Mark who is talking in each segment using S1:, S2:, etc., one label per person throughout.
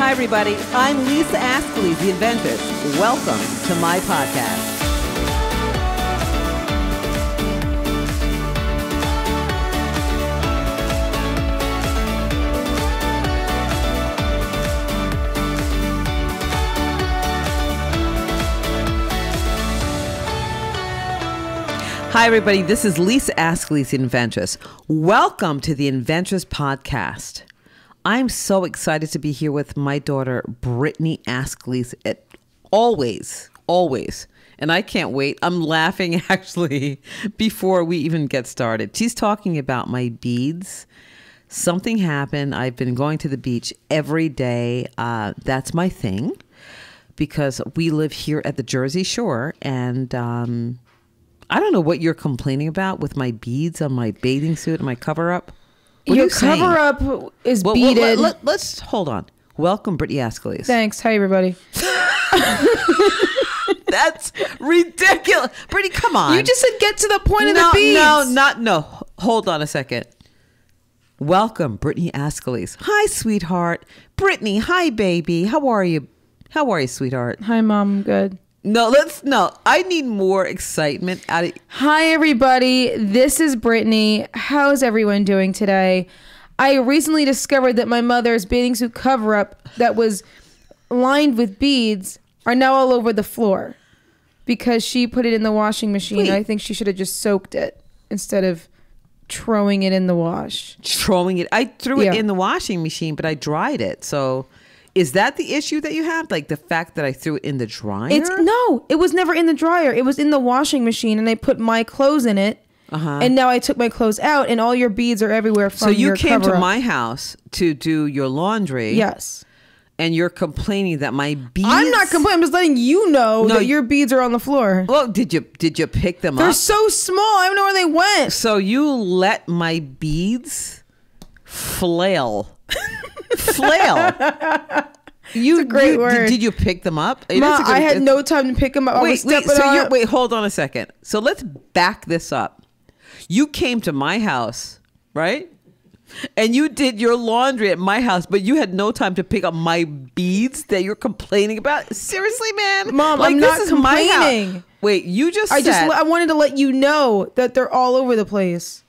S1: Hi, everybody. I'm Lisa Ascolese, the inventress. Welcome to my podcast. Hi, everybody. This is Lisa Ascolese, the inventress. Welcome to the Inventress Podcast. I'm so excited to be here with my daughter, Brittany Ascolese. Always. And I can't wait. I'm laughing, actually, before we even get started. She's talking about my beads. Something happened. I've been going to the beach every day. That's my thing because we live here at the Jersey Shore, and I don't know what you're complaining about with my beads on my bathing suit and my cover-up.
S2: Your cover-up is beaded.
S1: Let's hold on. Welcome, Brittany Ascolese.
S2: Thanks. Hi, everybody.
S1: That's ridiculous. Brittany, come on.
S2: You just said get to the point of the beads.
S1: No. Hold on a second. Welcome, Brittany Ascolese. Hi, sweetheart. Brittany, hi, baby. How are you? How are you, sweetheart?
S2: Hi, Mom. I'm good.
S1: No. I need more excitement out of.
S2: Hi, everybody. This is Brittany. How's everyone doing today? I recently discovered that my mother's bathing suit cover-up that was lined with beads are now all over the floor because she put it in the washing machine.
S1: Wait.
S2: I think she should have just soaked it instead of throwing it in the wash.
S1: Throwing it. I threw it in the washing machine, but I dried it. So is that the issue that you have? Like the fact that I threw it in the dryer?
S2: No, it was never in the dryer. It was in the washing machine, and I put my clothes in it. And now I took my clothes out, and all your beads are everywhere from your
S1: So you came to
S2: cover-up.
S1: my house to do your laundry.
S2: Yes.
S1: And you're complaining that my beads.
S2: I'm not complaining. I'm just letting you know that your beads are on the floor.
S1: Well, did you pick them up?
S2: They're so small. I don't know where they went.
S1: So you let my beads flail.
S2: It's a great word.
S1: Did you pick them up?
S2: Ma, I had no time to pick them up.
S1: Wait, hold on a second. So let's back this up. You came to my house, right? And you did your laundry at my house, but you had no time to pick up my beads that you're complaining about? Seriously, man?
S2: Mom, I'm not complaining.
S1: Wait, you just
S2: I
S1: said...
S2: I wanted to let you know that they're all over the place.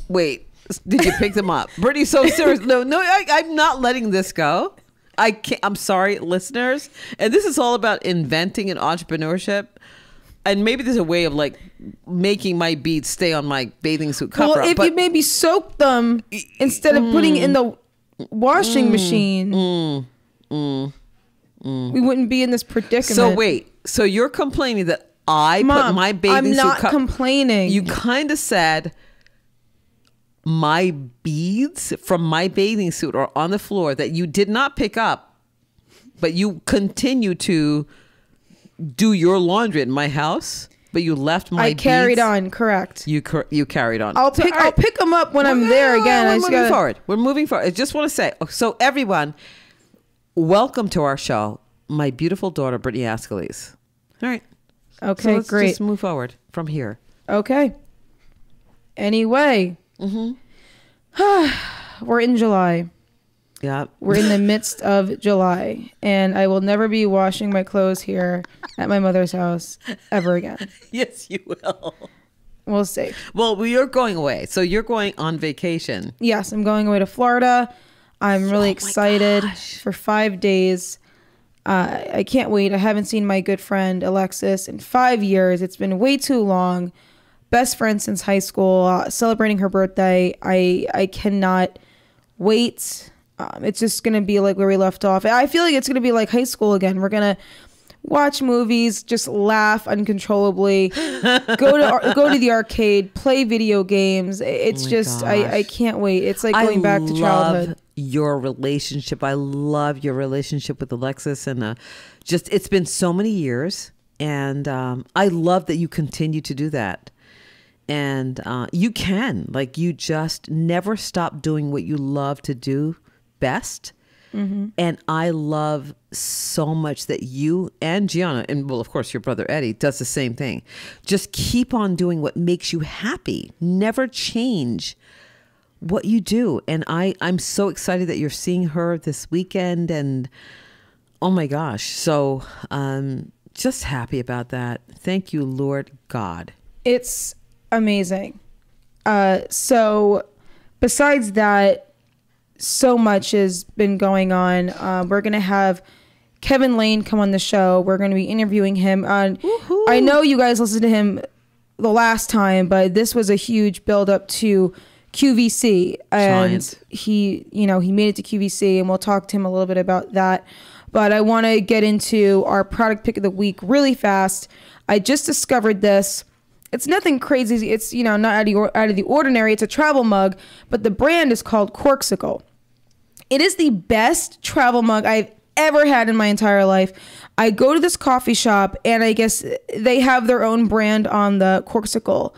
S1: Wait, did you pick them up? Brittany, so serious. No, I'm not letting this go. I can't. I'm sorry, listeners. And this is all about inventing and entrepreneurship. And maybe there's a way of like making my beads stay on my bathing suit cover.
S2: Well, if you maybe soak them instead of putting it in the washing machine, we wouldn't be in this predicament.
S1: So wait, so you're complaining that I put my bathing suit
S2: I'm not complaining.
S1: You kind of said my beads from my bathing suit are on the floor that you did not pick up, but you continue to do your laundry at my house, but you left my beads.
S2: I carried on, correct.
S1: You carried on.
S2: I'll pick them up when I'm there again.
S1: We're moving forward. I just want to say, so everyone, welcome to our show, my beautiful daughter, Brittany Ascolese. All right.
S2: Okay,
S1: so let's
S2: great.
S1: just move forward from here.
S2: Okay. Anyway. We're in July.
S1: Yeah.
S2: We're in the midst of July, and I will never be washing my clothes here at my mother's house ever again.
S1: Yes, you will.
S2: We'll see.
S1: Well, we are going away. So you're going on vacation.
S2: Yes, I'm going away to Florida. I'm really excited for 5 days. I can't wait. I haven't seen my good friend Alexis in 5 years. It's been way too long. Best friend since high school, celebrating her birthday. I cannot wait. It's just going to be like where we left off. I feel like it's going to be like high school again. We're going to watch movies, just laugh uncontrollably, go to the arcade, play video games. It's I can't wait. It's like going back to childhood.
S1: Your relationship. I love your relationship with Alexis, and it's been so many years, and I love that you continue to do that. And you just never stop doing what you love to do best. And I love so much that you and Gianna, and well, of course, your brother Eddie does the same thing. Just keep on doing what makes you happy. Never change what you do. And I'm so excited that you're seeing her this weekend. And oh my gosh. So just happy about that. Thank you, Lord God.
S2: It's amazing. So besides that, so much has been going on. We're going to have Kevin Lane come on the show. We're going to be interviewing him. I know you guys listened to him the last time, but this was a huge build up to QVC, and he made it to QVC, and we'll talk to him a little bit about that. But I want to get into our product pick of the week really fast. I just discovered this. It's nothing crazy. It's, not out of the ordinary. It's a travel mug, but the brand is called Corksicle. It is the best travel mug I've ever had in my entire life. I go to this coffee shop, and I guess they have their own brand on the Corksicle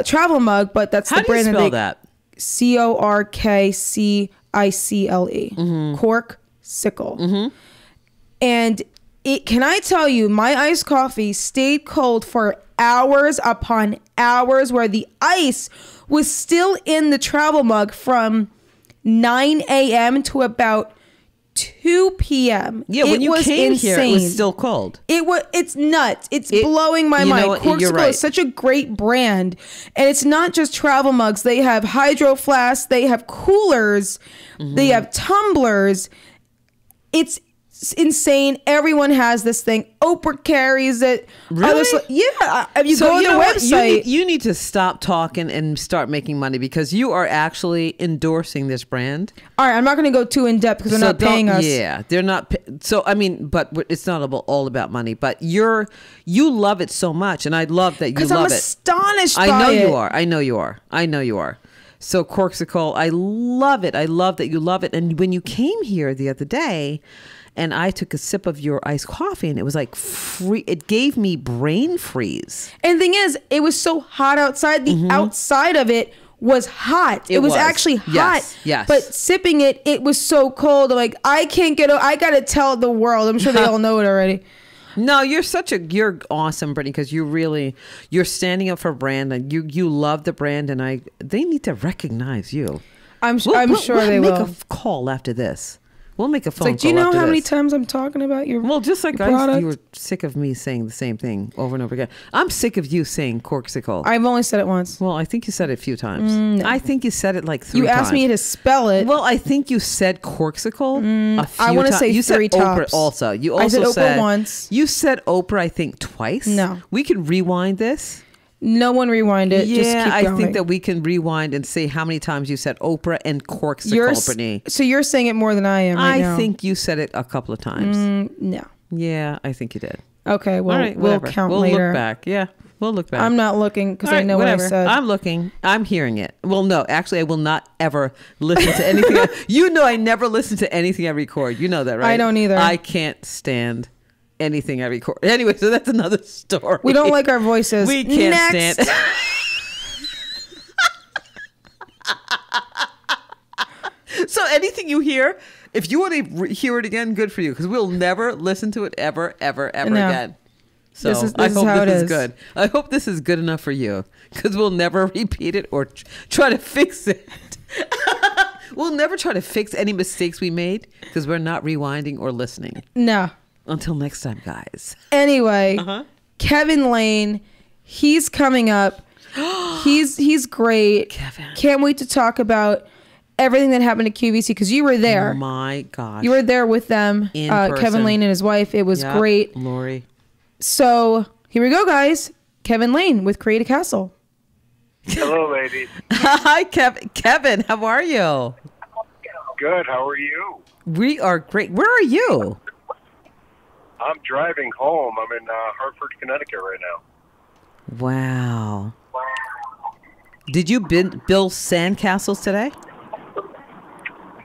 S2: travel mug, but that's the brand.
S1: How do you spell that?
S2: Corksicle. Corksicle. And can I tell you, my iced coffee stayed cold for hours upon hours, where the ice was still in the travel mug from 9 a.m. to about 2 p.m.
S1: Yeah, when you came here, it was still cold.
S2: It's nuts. It's blowing my mind. Corksicle is such a great brand. And it's not just travel mugs. They have hydro flasks. They have coolers. They have tumblers. It's insane. Everyone has this thing. Oprah carries it.
S1: Really?
S2: Yeah. If you go on the website.
S1: You need to stop talking and start making money, because you are actually endorsing this brand.
S2: All right. I'm not going to go too in depth because they're not paying us.
S1: Yeah. They're not. So, I mean, but it's not all about money, but you love it so much. And I love that you love it.
S2: Because I'm astonished by it.
S1: I know you are. So Corksicle, I love it. I love that you love it. And when you came here the other day, and I took a sip of your iced coffee, and it was like free. It gave me brain freeze.
S2: And the thing is, it was so hot outside. The outside of it was hot. It was actually hot.
S1: Yes.
S2: But sipping it, it was so cold. I'm like, I got to tell the world. I'm sure they all know it already.
S1: No, you're awesome, Brittany, because you're standing up for brand, and you love the brand, and they need to recognize you.
S2: I'm sure they will.
S1: We'll make a call after this. We'll make a phone call.
S2: Do you know how many times I'm talking about your
S1: just like
S2: product?
S1: You were sick of me saying the same thing over and over again. I'm sick of you saying Corksicle.
S2: I've only said it once.
S1: Well, I think you said it a few times.
S2: No.
S1: I think you said it like 3 times.
S2: You asked me to spell it.
S1: Well, I think you said Corksicle a few times.
S2: I want to say
S1: you
S2: 3
S1: said
S2: tops.
S1: Oprah also. You also
S2: I said Oprah once.
S1: You said Oprah, I think, twice.
S2: No.
S1: We can rewind this.
S2: No one rewind it.
S1: Yeah,
S2: just keep going.
S1: I think that we can rewind and say how many times you said Oprah and Corksicle, Brittany.
S2: So you're saying it more than I am right now.
S1: I think you said it a couple of times.
S2: No.
S1: Yeah, I think you did.
S2: Okay, well,
S1: all right,
S2: we'll count later.
S1: We'll look back. Yeah, we'll look back.
S2: I'm not looking because I know what I said.
S1: I'm looking. I'm hearing it. Well, no, actually, I will not ever listen to anything. I never listen to anything I record. You know that, right?
S2: I don't either.
S1: I can't stand anything I record. Anyway, so that's another story.
S2: We don't like our voices.
S1: We can't stand. So anything you hear, if you want to hear it again, good for you, because we'll never listen to it ever again. So I hope this is good. I hope this is good enough for you, because we'll never repeat it or try to fix it. We'll never try to fix any mistakes we made, because we're not rewinding or listening.
S2: No.
S1: Until next time, guys.
S2: Anyway, Kevin Lane, he's coming up. He's great.
S1: Kevin.
S2: Can't wait to talk about everything that happened at QVC, because you were there.
S1: Oh my gosh.
S2: You were there with them.
S1: In person.
S2: Kevin Lane and his wife. It was great.
S1: Lori.
S2: So here we go, guys. Kevin Lane with Create a Castle.
S3: Hello, ladies.
S1: Hi, Kevin. How are you?
S3: Good. How are you?
S1: We are great. Where are you?
S3: I'm driving home. I'm in Hartford, Connecticut right now.
S1: Wow. Did you build sandcastles today?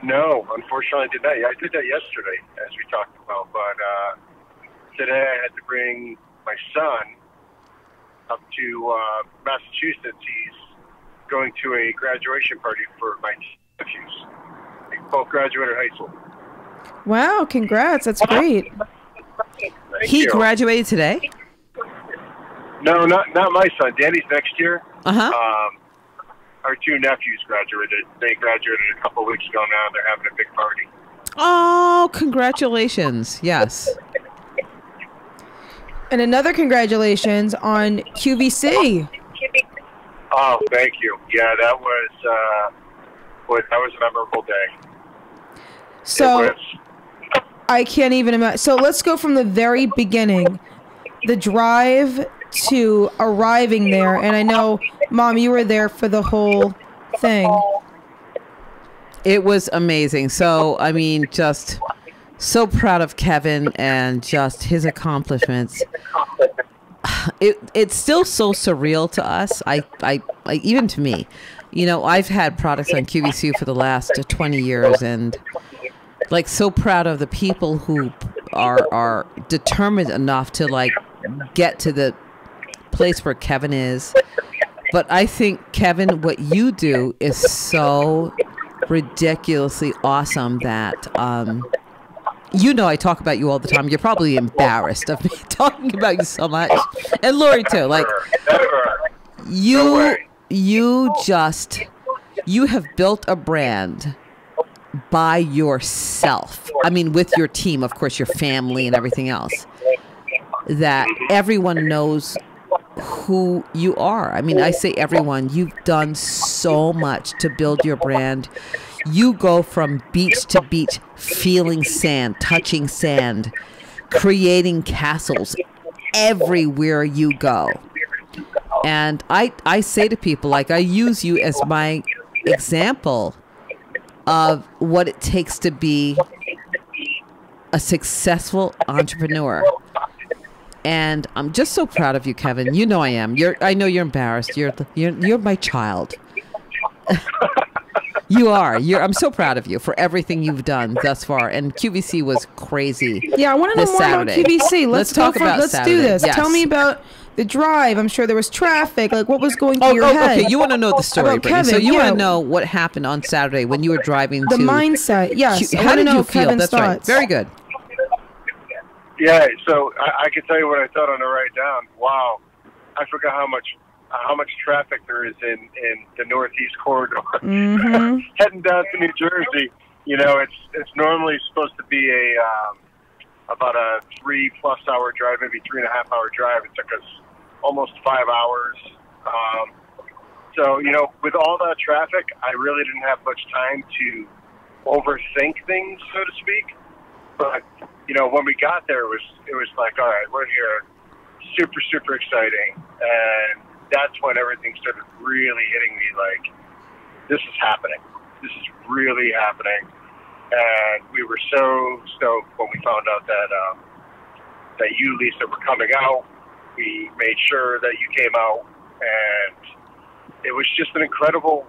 S3: No, unfortunately I did not. I did that yesterday, as we talked about. But today I had to bring my son up to Massachusetts. He's going to a graduation party for my nephews. They both graduated high school.
S2: Wow, congrats. That's great.
S1: He graduated today?
S3: No, not my son. Danny's next year.
S1: Uh-huh.
S3: our two nephews graduated. They graduated a couple of weeks ago now. They're having a big party.
S1: Oh, congratulations. Yes.
S2: And another congratulations on QVC.
S3: Oh, thank you. Yeah, that was a memorable day.
S2: So I can't even imagine. So let's go from the very beginning, the drive to arriving there. And I know, Mom, you were there for the whole thing.
S1: It was amazing. So, I mean, just so proud of Kevin and just his accomplishments. It's still so surreal to us. I even to me, you know, I've had products on QVC for the last 20 years, and like so proud of the people who are determined enough to like get to the place where Kevin is. But I think, Kevin, what you do is so ridiculously awesome that you know, I talk about you all the time. You're probably embarrassed of me talking about you so much. And Lori too. Like you have built a brand by yourself. I mean, with your team, of course, your family and everything else, that everyone knows who you are. I mean, I say everyone. You've done so much to build your brand. You go from beach to beach, feeling sand, touching sand, creating castles everywhere you go. And I say to people, like, I use you as my example of what it takes to be a successful entrepreneur. And I'm just so proud of you, Kevin. You know I am. I know you're embarrassed. You're my child. You are. I'm so proud of you for everything you've done thus far. And QVC was crazy.
S2: Yeah, I want to know more
S1: Saturday.
S2: about QVC.
S1: Let's talk about
S2: Let's
S1: Saturday.
S2: do this.
S1: Yes.
S2: Tell me about the drive. I'm sure there was traffic. Like, what was going through your head?
S1: Okay. You want to know the story,
S2: About
S1: Brittany. So
S2: Kevin,
S1: you
S2: yeah.
S1: want to know what happened on Saturday when you were driving
S2: The
S1: to...
S2: mindset. Yes. I
S1: How
S2: wanna
S1: did
S2: know
S1: you feel?
S2: Kevin's
S1: That's right.
S2: thoughts.
S1: Very good.
S3: Yeah, so I can tell you what I thought on the ride down. Wow, I forgot how much traffic there is in the Northeast corridor.
S2: Mm-hmm.
S3: Heading down to New Jersey, you know, it's normally supposed to be about a 3+ hour drive, maybe 3.5 hour drive. It took us almost 5 hours. So, you know, with all that traffic, I really didn't have much time to overthink things, so to speak. But, you know, when we got there, it was like, all right, we're here. Super, super exciting. And that's when everything started really hitting me like, this is happening. This is really happening. And we were so stoked when we found out that you, Lisa, were coming out. We made sure that you came out. And it was just an incredible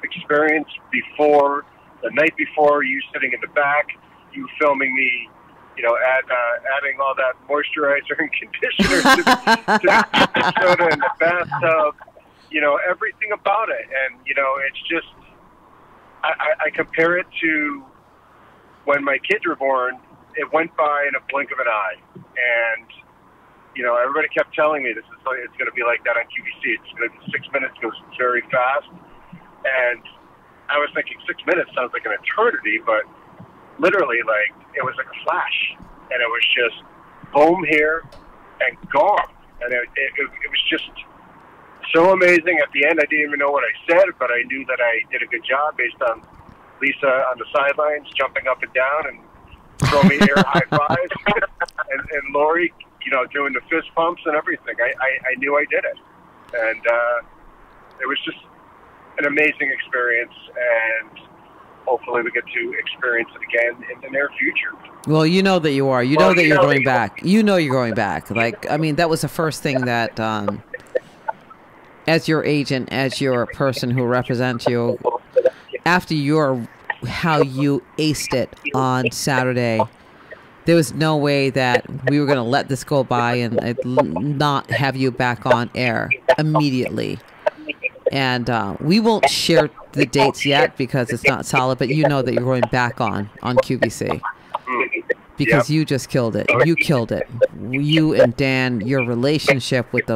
S3: experience the night before, you sitting in the back, you filming me, you know, adding all that moisturizer and conditioner to the soda in the bathtub, you know, everything about it. And, you know, it's just, I compare it to when my kids were born. It went by in a blink of an eye. And, you know, everybody kept telling me it's going to be like that on QVC. It's going to be 6 minutes, goes very fast. And I was thinking 6 minutes sounds like an eternity, but literally, like, it was like a flash, and it was just boom here and gone. And it was just so amazing. At the end, I didn't even know what I said, but I knew that I did a good job based on Lisa on the sidelines jumping up and down and throwing me air high fives, and Lori, you know, doing the fist pumps and everything. I knew I did it, and it was just an amazing experience, and hopefully we get to experience it again in the near future.
S1: Well, you know that you are. You know that you're going back. You know you're going back. Like, I mean, that was the first thing that, as your agent, as your person who represents you, after how you aced it on Saturday, there was no way that we were going to let this go by and not have you back on air immediately. And we won't share the dates yet because it's not solid, but you know that you're going back on QVC because you just killed it. You killed it. You and Dan, your relationship with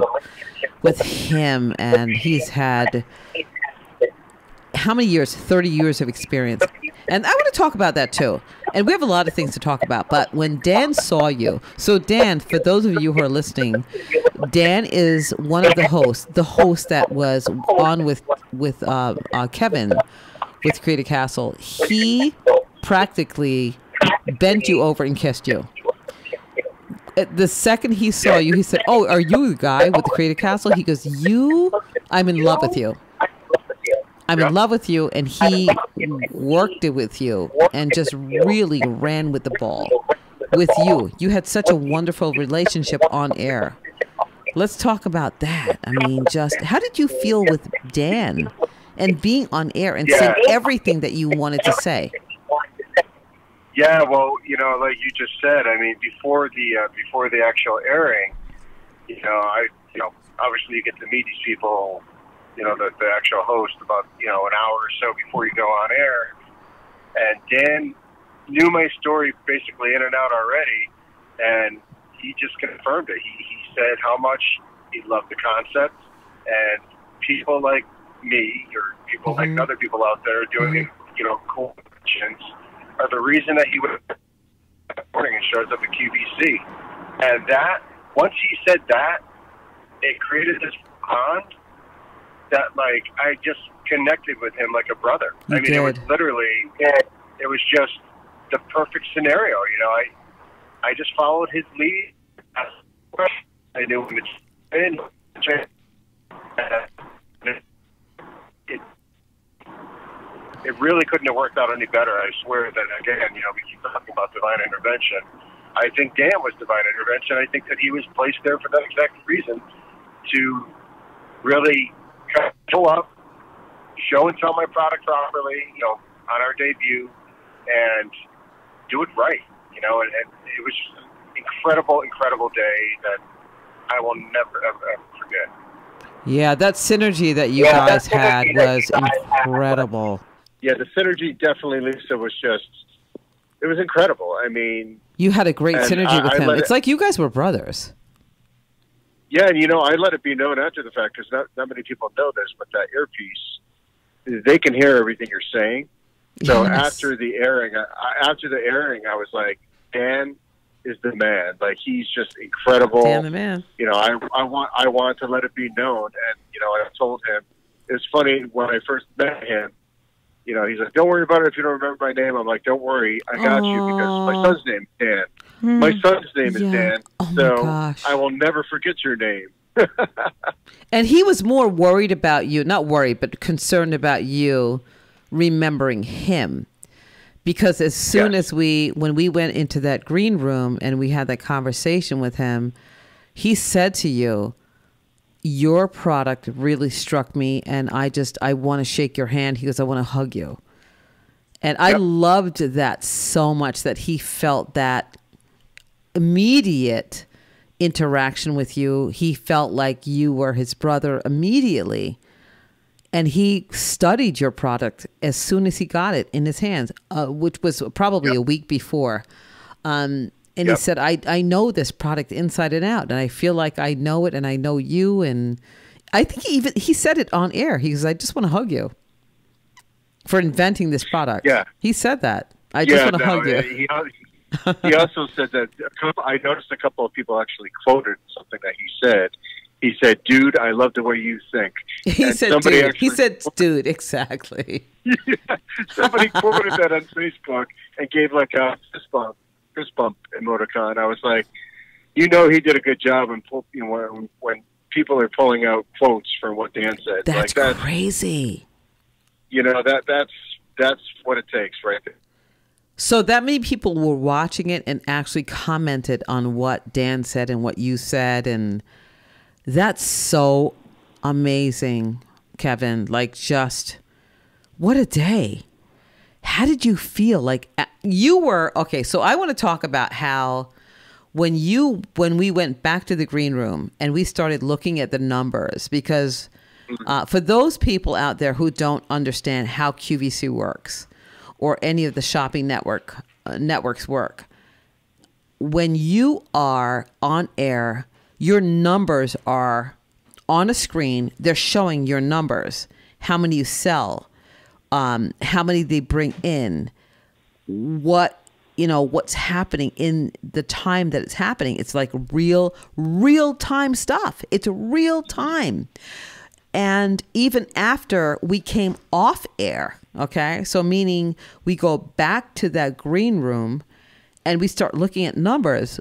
S1: him, and he's had how many years? 30 years of experience. And I want to talk about that too. And we have a lot of things to talk about. But when Dan saw you, so Dan, for those of you who are listening, Dan is one of the host that was on with Kevin with Creative Castle. He practically bent you over and kissed you. The second he saw you, he said, "Oh, are you the guy with the Creative Castle?" He goes, I'm in love with you. I'm in love with you." And he worked it with you and just really ran with the ball with you. You had such a wonderful relationship on air. Let's talk about that. I mean, just how did you feel with Dan and being on air and saying everything that you wanted to say?
S3: Yeah, well, like you just said, I mean, before the actual airing, obviously you get to meet these people, the actual host about, an hour or so before you go on air. And Dan knew my story basically in and out already, and he just confirmed it. He said how much he loved the concept, and people like me or people like other people out there doing, cool missions are the reason that he would morning and shows up at QVC. And that, once he said that, it created this bond that, like, I just connected with him like a brother. It was literally, it was just the perfect scenario. I just followed his lead. I knew when it really couldn't have worked out any better. I swear that, again, we keep talking about divine intervention. I think Dan was divine intervention. I think that he was placed there for that exact reason, to really show up, show and tell my product properly, on our debut, and do it right, and it was just an incredible day that I will never, ever forget.
S1: Yeah, that synergy that you guys had was incredible.
S3: Yeah, the synergy definitely, Lisa, it was incredible. I mean...
S1: You had a great synergy with him. It's like you guys were brothers.
S3: Yeah, and I let it be known after the fact, because not many people know this, but that earpiece, they can hear everything you're saying. So after the airing, I was like, Dan is the man. Like, he's just incredible.
S1: Dan the man.
S3: I want to let it be known. And, I told him, it's funny, when I first met him, he's like, "Don't worry about it if you don't remember my name." I'm like, "Don't worry, I got you, because my son's name is Dan. My son's name is Dan, so I will never forget your name."
S1: And he was more worried about you, not worried, but concerned about you remembering him. Because as soon as when we went into that green room and we had that conversation with him, he said to you, "Your product really struck me, and I want to shake your hand." He goes, "I want to hug you." And I loved that so much, that he felt that immediate interaction with you. He felt like you were his brother immediately. And he studied your product as soon as he got it in his hands, which was probably a week before. And he said, I know this product inside and out, and I feel like I know it, and I know you. And I think he said it on air. He goes, "I just want to hug you for inventing this product." Yeah. He said that. I just want to hug you.
S3: He also said that I noticed a couple of people actually quoted something that he said. He said, "Dude, I love the way you think."
S1: He said, "Dude." He said, "Dude," exactly.
S3: Somebody quoted that on Facebook and gave like a fist bump emoticon. I was like, he did a good job when people are pulling out quotes from what Dan said.
S1: That's crazy.
S3: That's what it takes, right there.
S1: So that many people were watching it and actually commented on what Dan said and what you said, and that's so amazing, Kevin. Like, just what a day. How did you feel? Like, you were, okay, so I want to talk about how when we went back to the green room and we started looking at the numbers, because for those people out there who don't understand how QVC works or any of the shopping networks work, when you are on air, your numbers are on a screen. They're showing your numbers, how many you sell, how many they bring in, what's happening in the time that it's happening. It's like real time stuff. It's real time. And even after we came off air, okay, so meaning we go back to that green room and we start looking at numbers.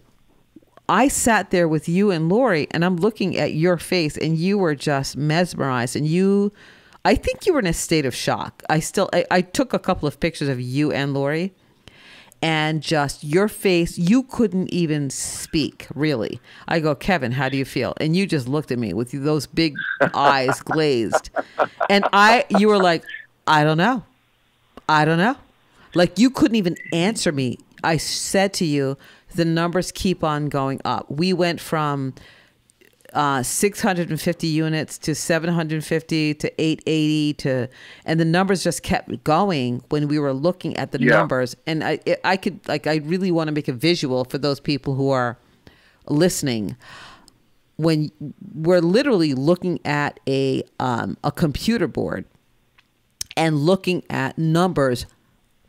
S1: I sat there with you and Lori, and I'm looking at your face, and you were just mesmerized. And I think you were in a state of shock. I took a couple of pictures of you and Lori, and just your face, you couldn't even speak, really. I go, Kevin, how do you feel? And you just looked at me with those big eyes glazed. And you were like, I don't know. Like, you couldn't even answer me. I said to you, the numbers keep on going up. We went from 650 units to 750 to 880 and the numbers just kept going when we were looking at the numbers. And I really want to make a visual for those people who are listening. When we're literally looking at a computer board and looking at numbers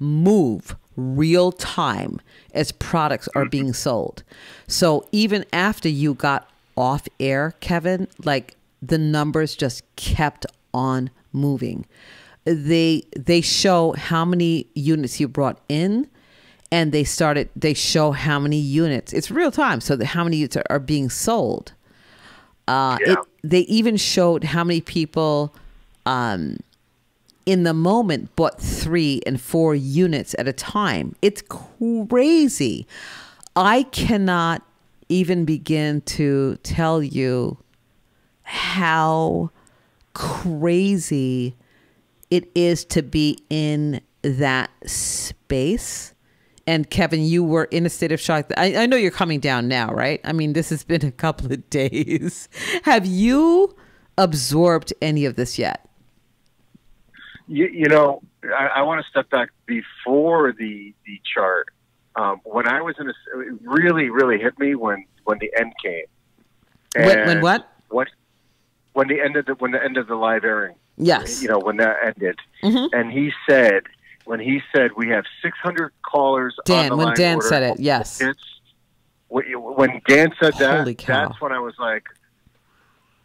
S1: move real time as products are being sold. So even after you got off air, Kevin, like, the numbers just kept on moving. They show how many units you brought in, and they show how many units. It's real time. So how many units are being sold. They even showed how many people in the moment bought 3 and 4 units at a time. It's crazy. I cannot even begin to tell you how crazy it is to be in that space. And Kevin, you were in a state of shock. I know you're coming down now, right? I mean, this has been a couple of days. Have you absorbed any of this yet?
S3: I want to step back before the chart. When I was it really, really hit me when the end came. And
S1: when what?
S3: When the end of the live airing.
S1: Yes.
S3: When that ended.
S1: Mm-hmm.
S3: And when he said we have 600 callers on the line.
S1: When Dan said it, yes.
S3: When Dan said that,
S1: Holy cow.
S3: That's when I was like,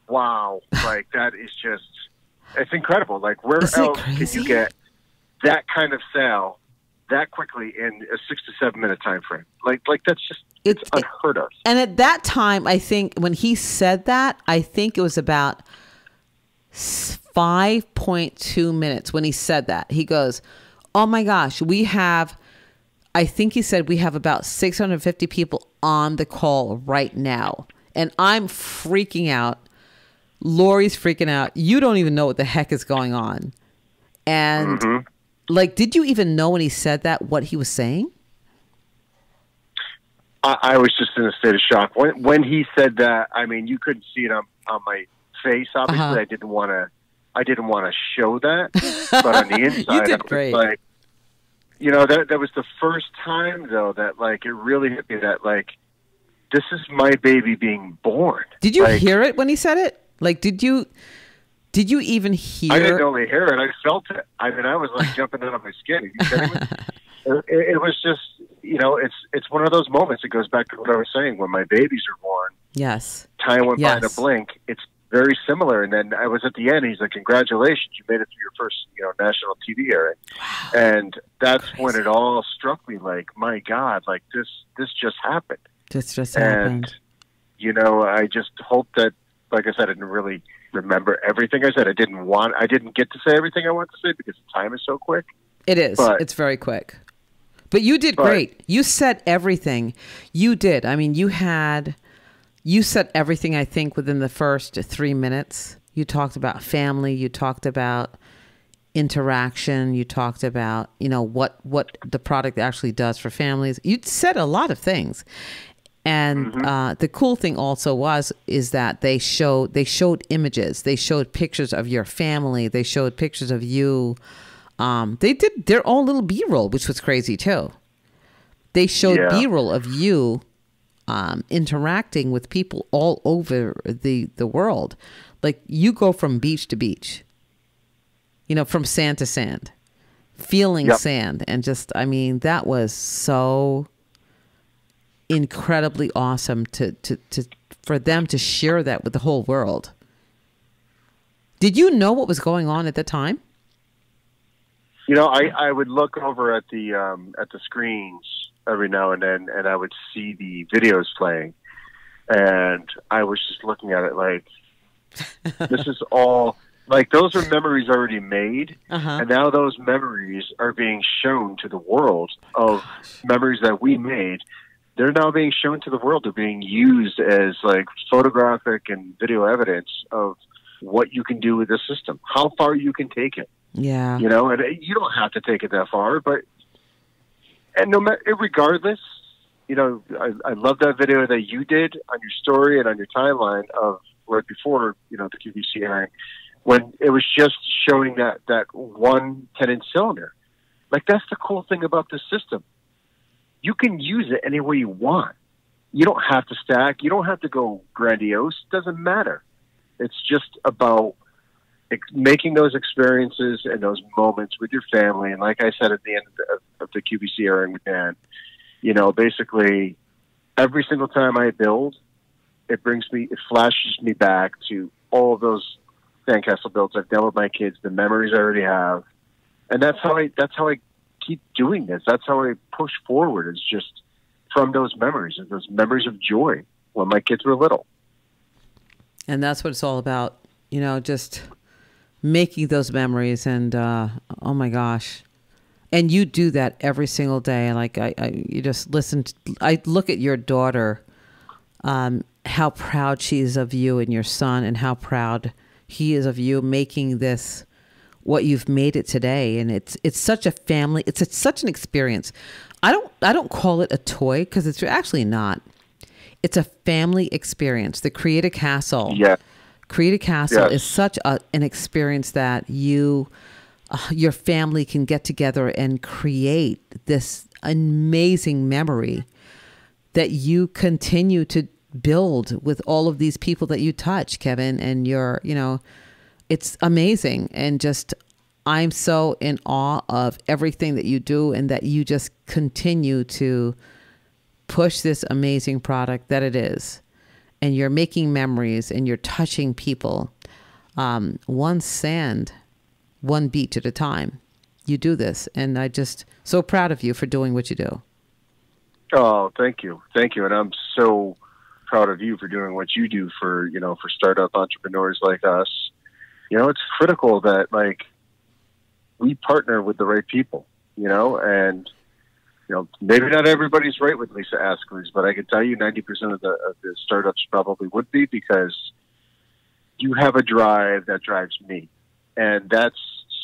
S3: wow, like, that is just, it's incredible. Like, where else can you get that kind of sale that quickly in a 6 to 7 minute time frame? Like that's just, it's unheard of.
S1: And at that time, I think when he said that, I think it was about 5.2 minutes when he said that. He goes, oh my gosh, I think he said we have about 650 people on the call right now. And I'm freaking out. Lori's freaking out. You don't even know what the heck is going on. And like, did you even know when he said that, what he was saying?
S3: I was just in a state of shock. When he said that, I mean, you couldn't see it on my face. Obviously, I didn't want to show that. But on the inside,
S1: you did great.
S3: Like, that was the first time, though, that, like, it really hit me that, like, this is my baby being born.
S1: Did you hear it when he said it? Like, did you even hear?
S3: I didn't only hear it. I felt it. I mean, I was like jumping out of my skin. It was just, it's one of those moments. It goes back to what I was saying when my babies are born.
S1: Yes.
S3: Time went by in a blink. It's very similar. And then I was at the end. He's like, "Congratulations, you made it through your first, national TV airing." Wow. And that's when it all struck me. Like, my God, like this just happened.
S1: This just happened.
S3: And I just hope that, like I said, I didn't really remember everything I said. I didn't get to say everything I wanted to say because the time is so quick.
S1: It is. It's very quick. But you did great. You said everything. You did. I mean, you said everything, I think, within the first 3 minutes. You talked about family. You talked about interaction. You talked about, what the product actually does for families. You said a lot of things. And the cool thing also is that they showed images. They showed pictures of your family. They showed pictures of you. They did their own little B-roll, which was crazy too. They showed B-roll of you interacting with people all over the world. Like, you go from beach to beach, from sand to sand. feeling sand. And just, I mean, that was so incredibly awesome for them to share that with the whole world. Did you know what was going on at the time?
S3: You know, I would look over at the screens every now and then, and I would see the videos playing, and I was just looking at it like, this is all, like, those are memories already made, and now those memories are being shown to the world of memories that we made. They're now being shown to the world. They're being used as, like, photographic and video evidence of what you can do with the system, how far you can take it.
S1: Yeah.
S3: You know, and you don't have to take it that far, but, and no matter, regardless, you know, I love that video that you did on your story and on your timeline of right before, you know, the QVC airing, when it was just showing that 1 10-inch cylinder. Like, that's the cool thing about this system. You can use it any way you want. You don't have to stack. You don't have to go grandiose. It doesn't matter. It's just about making those experiences and those moments with your family. And like I said at the end of the QVC airing with Dan, you know, basically every single time I build, it flashes me back to all of those sandcastle builds I've done with my kids, the memories I already have. And that's how I keep doing this. That's how I push forward. It's just from those memories, and those memories of joy when my kids were little.
S1: And that's what it's all about, you know, just making those memories. And oh my gosh, and you do that every single day. Like you just listen. I look at your daughter, how proud she is of you and your son, and how proud he is of you making this what you've made it today. And it's such a family. It's such an experience. I don't call it a toy, because it's actually not. It's a family experience. The Create a Castle. Yeah. Create a Castle is such an experience that your family can get together and create this amazing memory that you continue to build with all of these people that you touch, Kevin. And it's amazing. And just, I'm so in awe of everything that you do, and that you just continue to push this amazing product that it is. And you're making memories, and you're touching people, one sand, one beach at a time. You do this, and I just so proud of you for doing what you do.
S3: Oh, thank you. Thank you. And I'm so proud of you for doing what you do for startup entrepreneurs like us. You know, it's critical that, like, we partner with the right people, you know, and, you know, maybe not everybody's right with Lisa Ascolese, but I can tell you 90% of the startups probably would be, because you have a drive that drives me. And that's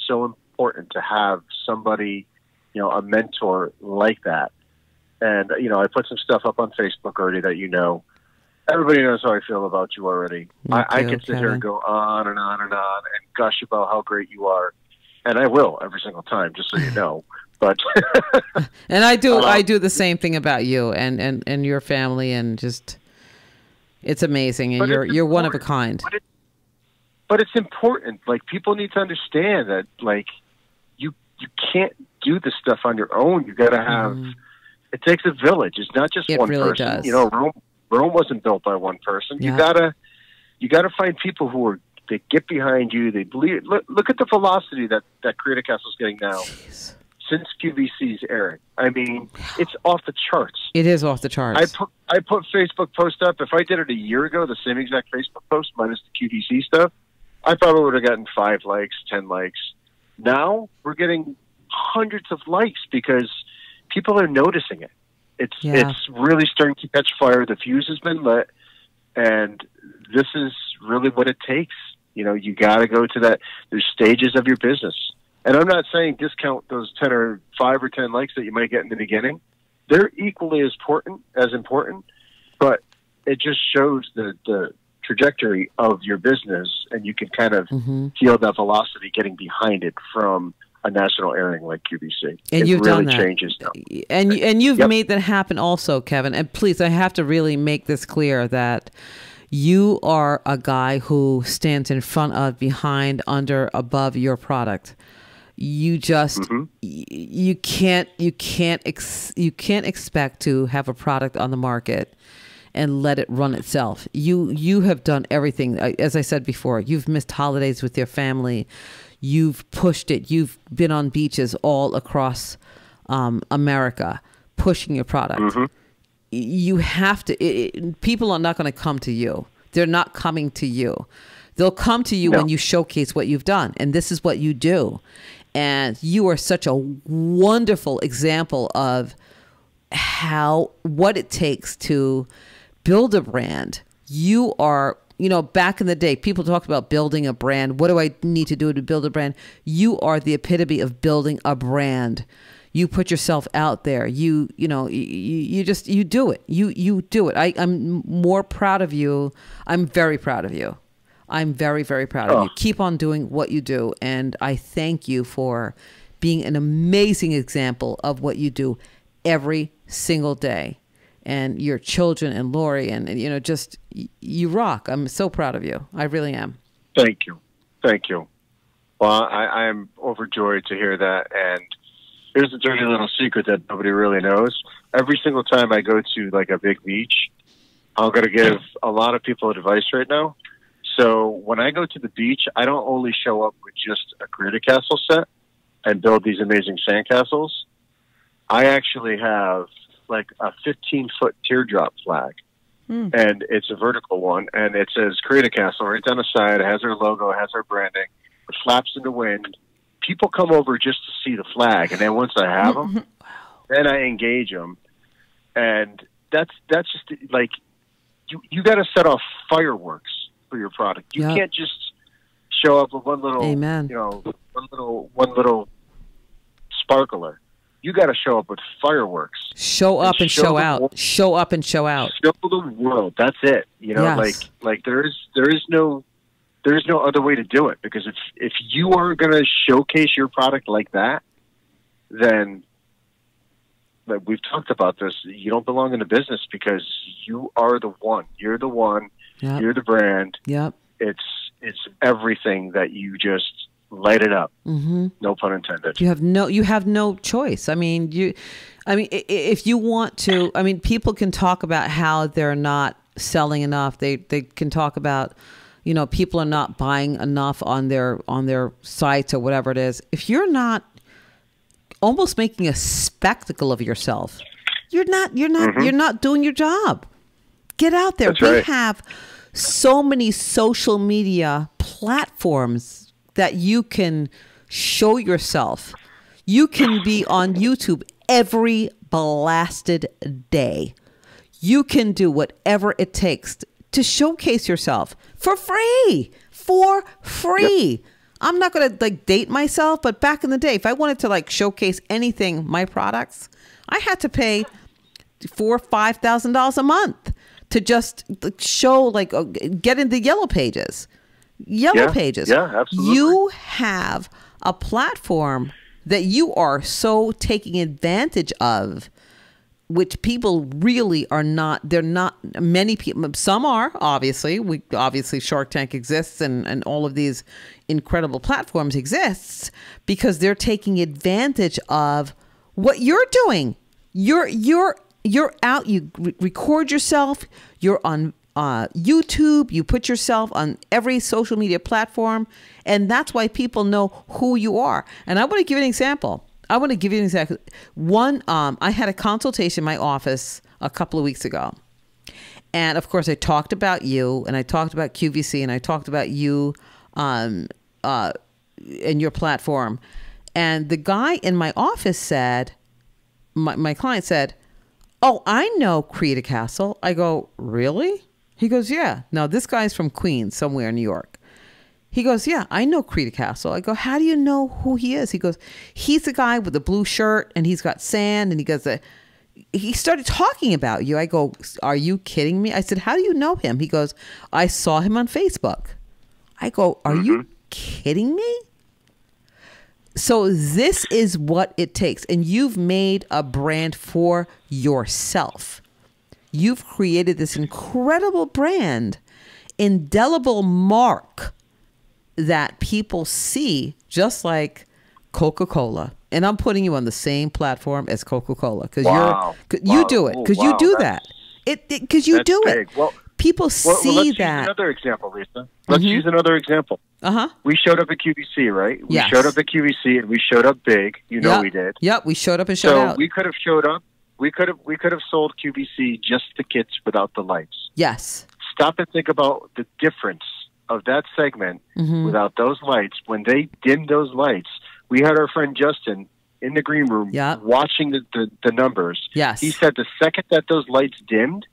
S3: so important, to have somebody, you know, a mentor like that. And, you know, I put some stuff up on Facebook already that, you know, everybody knows how I feel about you already. I could sit here and go on and on and on and gush about how great you are. And I will every single time, just so you know. But
S1: and I do the same thing about you and your family, and just, it's amazing, and you're one of a kind.
S3: But it's important. Like, people need to understand that, like, you can't do this stuff on your own. You got to have. It takes a village. It's not just one
S1: really
S3: person.
S1: Does.
S3: You know, Rome wasn't built by one person. Yeah. You gotta find people they get behind you. They believe. Look at the velocity that Create a Castle is getting now.
S1: Jeez.
S3: Since QVC's airing. I mean, it's off the charts.
S1: It is off the charts.
S3: I put Facebook post up. If I did it a year ago, the same exact Facebook post minus the QVC stuff, I probably would have gotten 5 likes, 10 likes. Now we're getting hundreds of likes because people are noticing it. It's really starting to catch fire. The fuse has been lit, and this is really what it takes. You know, you got to go to that. There's stages of your business. And I'm not saying discount those 10 or 5 or 10 likes that you might get in the beginning. They're equally as important, but it just shows the trajectory of your business, and you can kind of feel that velocity getting behind it from a national airing like QVC.
S1: And you've
S3: really
S1: done that.
S3: Changes now.
S1: And you've made that happen also, Kevin. And please, I have to really make this clear that you are a guy who stands in front of, behind, under, above your product. You just you can't expect to have a product on the market and let it run itself. You have done everything. As I said before, you've missed holidays with your family. You've pushed it. You've been on beaches all across America pushing your product. You have to. People are not going to come to you. They're not coming to you. They'll come to you when you showcase what you've done, and this is what you do. And you are such a wonderful example of what it takes to build a brand. You are, back in the day, people talked about building a brand. What do I need to do to build a brand? You are the epitome of building a brand. You put yourself out there. You do it. You do it. I'm more proud of you. I'm very proud of you. I'm very, very proud of you. Keep on doing what you do. And I thank you for being an amazing example of what you do every single day. And your children and Lori and just you rock. I'm so proud of you. I really am.
S3: Thank you. Thank you. Well, I am overjoyed to hear that. And here's a dirty little secret that nobody really knows. Every single time I go to like a big beach, I'm going to give a lot of people advice right now. So when I go to the beach, I don't only show up with just a Creative Castle set and build these amazing sandcastles. I actually have like a 15-foot teardrop flag, and it's a vertical one, and it says Creative Castle right down the side. It has our logo, it has our branding. It flaps in the wind. People come over just to see the flag, and then once I have them, then I engage them, and that's just like you got to set off fireworks for your product. You can't just show up with one little, one little sparkler. You got to show up with fireworks.
S1: Show up and show out. Show up and show out.
S3: Show the world. That's it. Like there is no other way to do it, because if you are going to showcase your product like that, then we've talked about this. You don't belong in the business, because you are the one. You're the one. Yep. You're the brand. Yep. It's everything that you just light it up. No pun intended. You
S1: have no choice. I mean, if you want to, people can talk about how they're not selling enough. They can talk about, people are not buying enough on their sites or whatever it is. If you're not almost making a spectacle of yourself, you're not doing your job. Get out there. We have so many social media platforms that you can show yourself. You can be on YouTube every blasted day. You can do whatever it takes to showcase yourself for free. Yep. I'm not going to date myself, but back in the day, if I wanted to showcase anything, my products, I had to pay $4,000 or $5,000 a month to just show, get in the yellow pages. Pages. Yeah, absolutely. You have a platform that you are so taking advantage of, which people really are not. They're not many people. Some are, obviously. Obviously Shark Tank exists, and all of these incredible platforms exists because they're taking advantage of what you're doing. You're out, you record yourself, you're on YouTube, you put yourself on every social media platform, and that's why people know who you are. And I want to give you an example. One, I had a consultation in my office a couple of weeks ago. And of course, I talked about you, and I talked about QVC, and I talked about you and your platform. And the guy in my office said, my client said, "Oh, I know Creative Castle." I go, "Really?" He goes, "Yeah." Now, this guy's from Queens, somewhere in New York. He goes, "Yeah, I know Creative Castle." I go, "How do you know who he is?" He goes, "He's the guy with the blue shirt, and he's got sand, and he goes, he started talking about you." I go, "Are you kidding me?" I said, "How do you know him?" He goes, "I saw him on Facebook." I go, "Are you kidding me?" So this is what it takes. And you've made a brand for yourself. You've created this incredible brand, indelible mark that people see, just like Coca-Cola, and I'm putting you on the same platform as Coca-Cola because
S3: you
S1: do it because you do that. Because you do
S3: big.
S1: it. Well, people see
S3: let's
S1: that.
S3: Use another example, Lisa. Let's use another example. We showed up at QVC, right? We showed up at QVC and we showed up big. You know we did.
S1: Yep, we showed up and showed out.
S3: So we could have showed up. We could have sold QVC just the kits without the lights.
S1: Yes.
S3: Stop and think about the difference of that segment without those lights. When they dimmed those lights, we had our friend Justin in the green room watching the numbers.
S1: Yes.
S3: He said the second that those lights dimmed,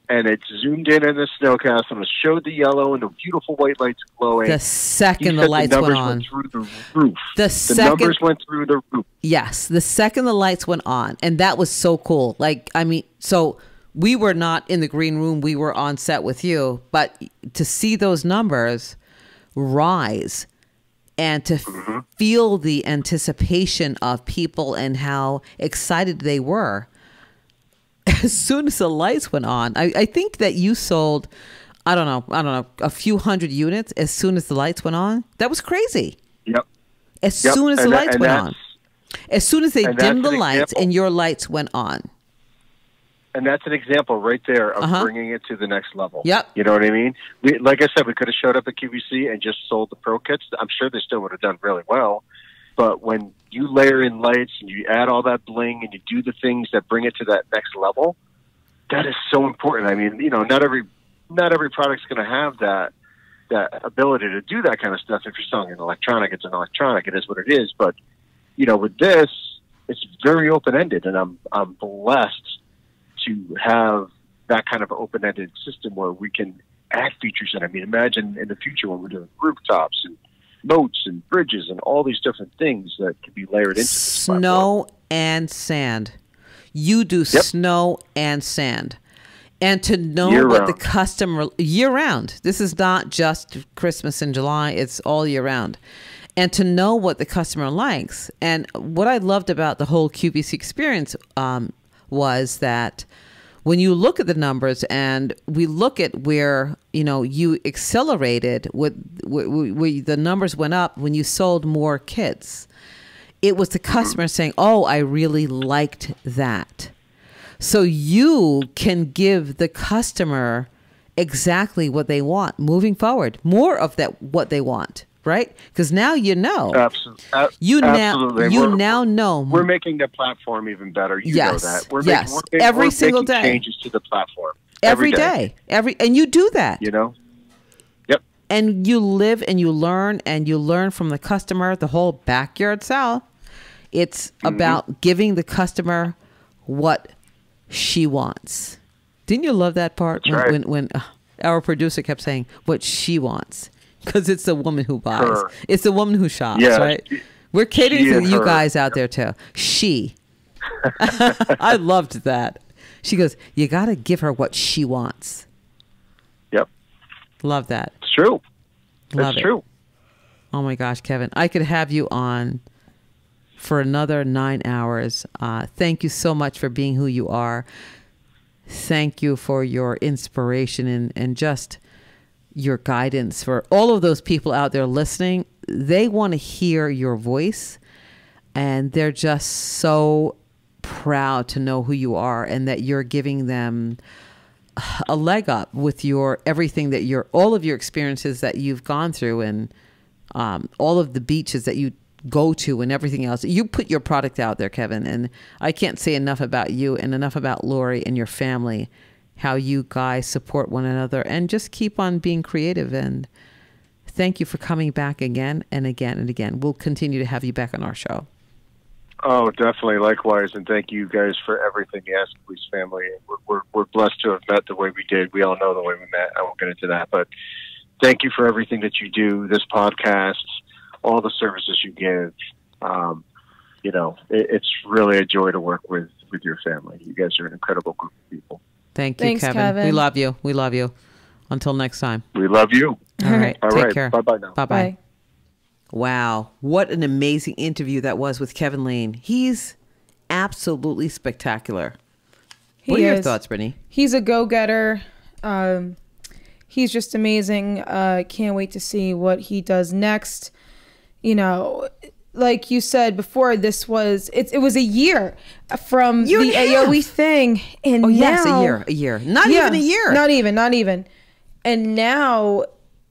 S3: and it zoomed in the snowcast and it showed the yellow and the beautiful white lights glowing.
S1: The second the lights went on.
S3: Went through the roof. The numbers went through the roof.
S1: Yes, the second the lights went on. And that was so cool. Like, I mean, so we were not in the green room. We were on set with you. But to see those numbers rise and to feel the anticipation of people and how excited they were, as soon as the lights went on, I think that you sold, I don't know, a few hundred units as soon as the lights went on. That was crazy.
S3: Yep.
S1: As soon as the lights went on. As soon as they dimmed the lights and your lights went on.
S3: And that's an example right there of bringing it to the next level.
S1: Yep.
S3: You know what I mean? Like I said, we could have showed up at QVC and just sold the Pro kits. I'm sure they still would have done really well. But when you layer in lights and you add all that bling and you do the things that bring it to that next level, that is so important. I mean, you know, not every product's going to have that ability to do that kind of stuff. If you're selling an electronic, it's an electronic. It is what it is. But, you know, with this, it's very open-ended, and I'm blessed to have that kind of open-ended system where we can add features in. I mean, imagine in the future when we're doing rooftops and moats and bridges and all these different things that can be layered into
S1: snow and sand. You do snow and sand. And to know what the customer year round. This is not just Christmas in July, it's all year round. And to know what the customer likes. And what I loved about the whole QVC experience was that when you look at the numbers and we look at where, you know, you accelerated with the numbers went up when you sold more kits, it was the customer saying, oh, I really liked that. So you can give the customer exactly what they want moving forward, more of that, what they want. Right? Because now you know.
S3: Absolutely.
S1: You now know.
S3: We're making the platform even better. You know that. We're
S1: every single day.
S3: Changes to the platform.
S1: Every day. And you do that.
S3: You know? Yep.
S1: And you live and you learn from the customer, the whole backyard sell. It's about giving the customer what she wants. Didn't you love that part? When our producer kept saying what she wants? Because it's the woman who buys. It's the woman who shops, right? We're catering to you guys out there, too. She. I loved that. She goes, you got to give her what she wants.
S3: Yep.
S1: Love that.
S3: It's true.
S1: Love
S3: it's true.
S1: Oh, my gosh, Kevin. I could have you on for another 9 hours. Thank you so much for being who you are. Thank you for your inspiration and just your guidance. For all of those people out there listening, they want to hear your voice and they're just so proud to know who you are and that you're giving them a leg up with your everything that all of your experiences that you've gone through and all of the beaches that you go to and everything else. You put your product out there, Kevin, and I can't say enough about you and enough about Lori and your family, how you guys support one another and just keep on being creative. And thank you for coming back again and again and again. We'll continue to have you back on our show.
S3: Oh, definitely. Likewise. And thank you guys for everything, the Ascolese family. We're blessed to have met the way we did. We all know the way we met. I won't get into that, but thank you for everything that you do, this podcast, all the services you give. You know, it's really a joy to work with your family. You guys are an incredible group of people.
S1: Thank you, Kevin. We love you. We love you. Until next time.
S3: We love you.
S1: All right. Take care.
S3: Bye-bye now.
S1: Bye-bye. Bye. Wow. What an amazing interview that was with Kevin Lane. He's absolutely spectacular. What are your thoughts, Brittany?
S2: He's a go-getter. He's just amazing. Can't wait to see what he does next. You know, like you said before, it was a year from
S1: Year
S2: the
S1: and a half.
S2: AOE thing, and now,
S1: Yes, a year. Not even a year.
S2: Not even. And now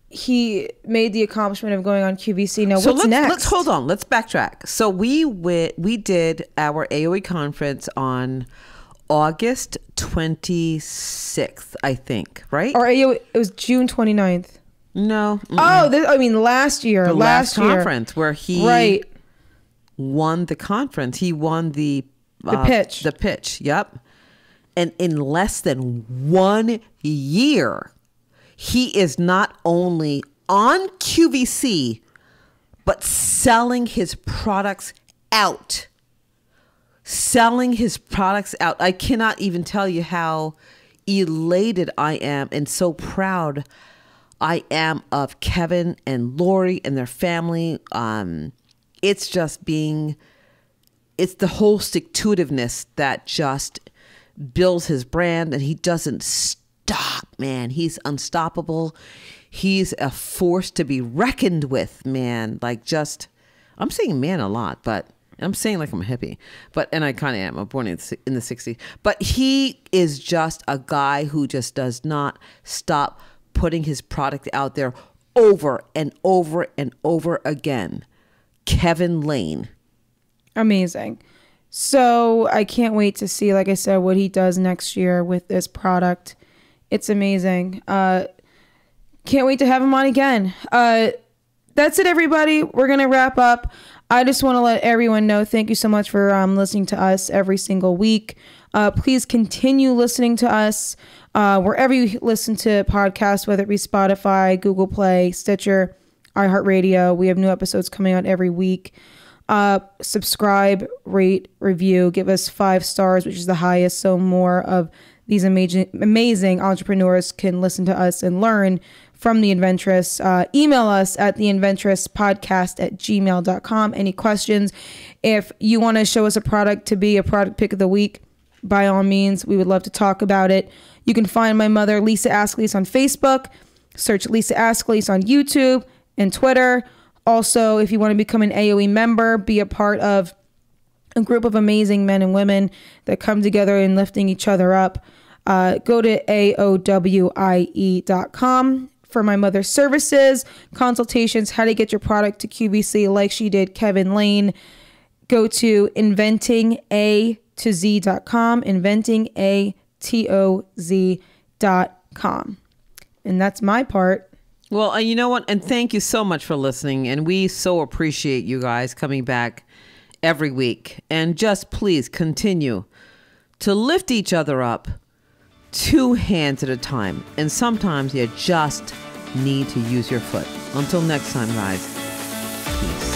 S2: he made the accomplishment of going on QVC. Now, what's next?
S1: Let's hold on. Let's backtrack. So we did our AOE conference on August 26th, I think, right?
S2: Or AOE, it was June 29th.
S1: No.
S2: Oh, last year.
S1: The last
S2: year.
S1: conference where he won the conference. He won the
S2: pitch.
S1: The pitch, yep. And in less than 1 year, he is not only on QVC, but selling his products out. I cannot even tell you how elated I am and so proud I am of Kevin and Lori and their family. It's the whole stick-to-itiveness that just builds his brand, and he doesn't stop, man. He's unstoppable. He's a force to be reckoned with, man. I'm saying man a lot, but I'm saying like I'm a hippie, and I kind of am. I'm born in the 60s. But he is just a guy who just does not stop putting his product out there over and over and over again. Kevin Lane.
S2: Amazing. So I can't wait to see, like I said, what he does next year with this product. It's amazing. Can't wait to have him on again. That's it, everybody. We're going to wrap up. I just want to let everyone know, thank you so much for listening to us every single week. Please continue listening to us wherever you listen to podcasts, whether it be Spotify, Google Play, Stitcher, iHeartRadio. We have new episodes coming out every week. Subscribe, rate, review, give us 5 stars, which is the highest, so more of these amazing entrepreneurs can listen to us and learn from The Inventress. Email us at theinventresspodcast@gmail.com. Any questions? If you want to show us a product to be a product pick of the week, by all means, we would love to talk about it. You can find my mother, Lisa Ascolese, on Facebook. Search Lisa Ascolese on YouTube and Twitter. Also, if you want to become an AOE member, be a part of a group of amazing men and women that come together and lifting each other up, go to aowie.com for my mother's services, consultations, how to get your product to QVC like she did Kevin Lane. Go to inventingatoz.com, inventingatoz.com. And that's my part.
S1: Well, you know what? And thank you so much for listening. And we so appreciate you guys coming back every week. And just please continue to lift each other up 2 hands at a time. And sometimes you just need to use your foot. Until next time, guys. Peace.